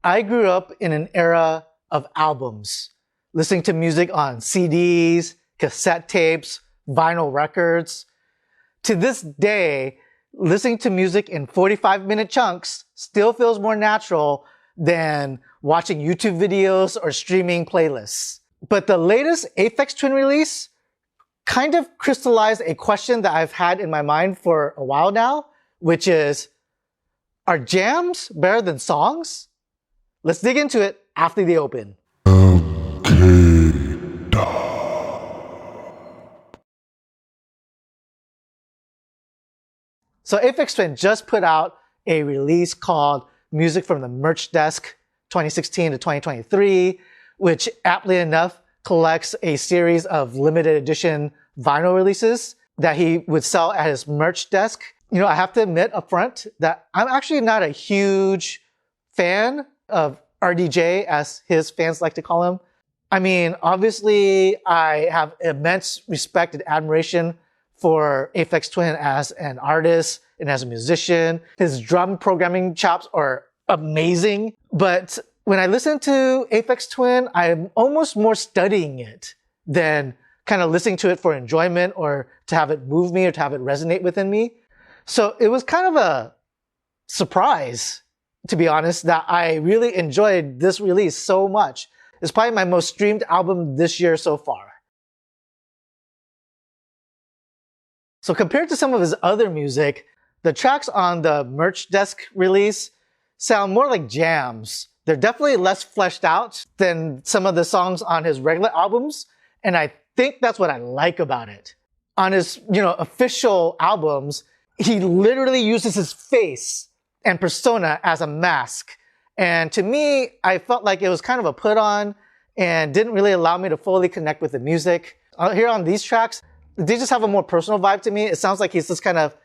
I grew up in an era of albums, listening to music on CDs, cassette tapes, vinyl records. To this day, listening to music in 45-minute chunks still feels more natural than watching YouTube videos or streaming playlists. But the latest Aphex Twin release kind of crystallized a question that I've had in my mind for a while now, which is, are jams better than songs? Let's dig into it after the open. So Aphex Twin just put out a release called Music from the Merch Desk 2016 to 2023, which aptly enough collects a series of limited edition vinyl releases that he would sell at his merch desk. You know, I have to admit up front that I'm actually not a huge fan of RDJ, as his fans like to call him. I mean, obviously, I have immense respect and admiration for Aphex Twin as an artist and as a musician. His drum programming chops are amazing. But when I listen to Aphex Twin, I'm almost more studying it than kind of listening to it for enjoyment or to have it move me or to have it resonate within me. So it was kind of a surprise, to be honest, that I really enjoyed this release so much. It's probably my most streamed album this year so far. So compared to some of his other music, the tracks on the Merch Desk release sound more like jams. They're definitely less fleshed out than some of the songs on his regular albums, and I think that's what I like about it. On his, official albums, he literally uses his face and persona as a mask. And to me, I felt like it was kind of a put on and didn't really allow me to fully connect with the music. Here on these tracks, they just have a more personal vibe to me. It sounds like he's just kind of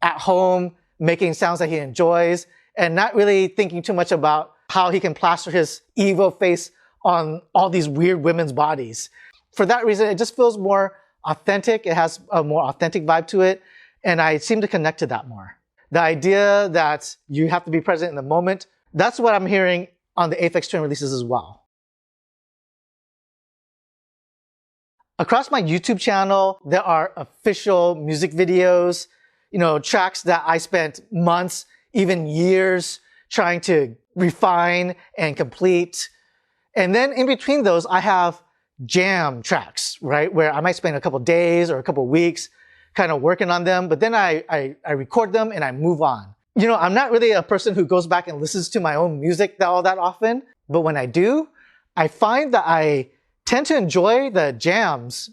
at home, making sounds that he enjoys, and not really thinking too much about how he can plaster his evil face on all these weird women's bodies. For that reason, it just feels more authentic. It has a more authentic vibe to it, and I seem to connect to that more. The idea that you have to be present in the moment, that's what I'm hearing on the Aphex Twin releases as well. Across my YouTube channel, there are official music videos, tracks that I spent months, even years trying to refine and complete. And then in between those, I have jam tracks, right? Where I might spend a couple days or a couple weeks kind of working on them, but then I record them and I move on. I'm not really a person who goes back and listens to my own music all that often, but when I do, I find that I tend to enjoy the jams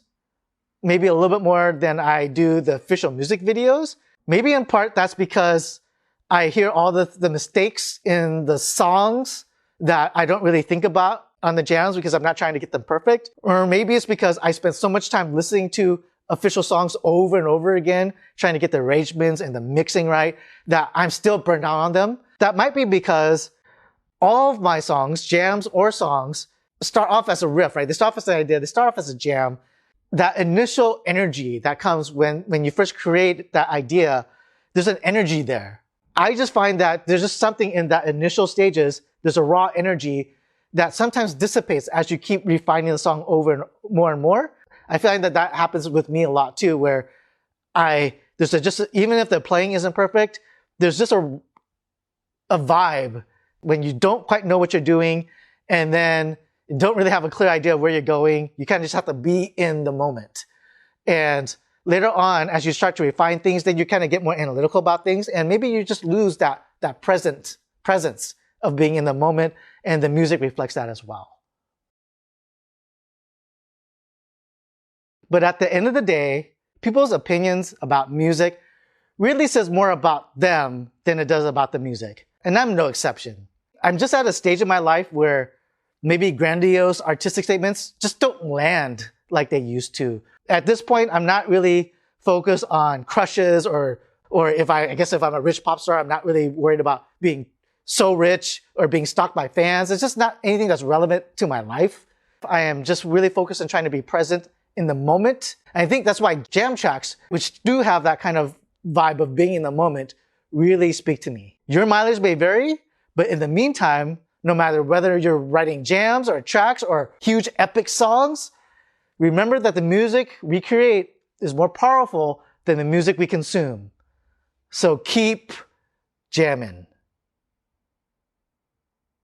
maybe a little bit more than I do the official music videos. Maybe in part that's because I hear all the mistakes in the songs that I don't really think about on the jams because I'm not trying to get them perfect. Or maybe it's because I spend so much time listening to official songs over and over again, trying to get the arrangements and the mixing right, that I'm still burned out on them. That might be because all of my songs, jams or songs, start off as a riff, right? They start off as an idea, they start off as a jam. That initial energy that comes when you first create that idea, there's an energy there. I just find that there's just something in that initial stages, there's a raw energy that sometimes dissipates as you keep refining the song over and more. I find that that happens with me a lot too, where even if the playing isn't perfect, there's just a vibe when you don't quite know what you're doing and then you don't really have a clear idea of where you're going. You kind of just have to be in the moment. And later on, as you start to refine things, then you kind of get more analytical about things, and maybe you just lose that presence of being in the moment, and the music reflects that as well. But at the end of the day, people's opinions about music really says more about them than it does about the music. And I'm no exception. I'm just at a stage in my life where maybe grandiose artistic statements just don't land like they used to. At this point, I'm not really focused on crushes or if I'm a rich pop star, I'm not really worried about being so rich or being stalked by fans. It's just not anything that's relevant to my life. I am just really focused on trying to be present in the moment. And I think that's why jam tracks, which do have that kind of vibe of being in the moment, really speak to me. Your mileage may vary, but in the meantime, no matter whether you're writing jams or tracks or huge epic songs, remember that the music we create is more powerful than the music we consume. So keep jamming.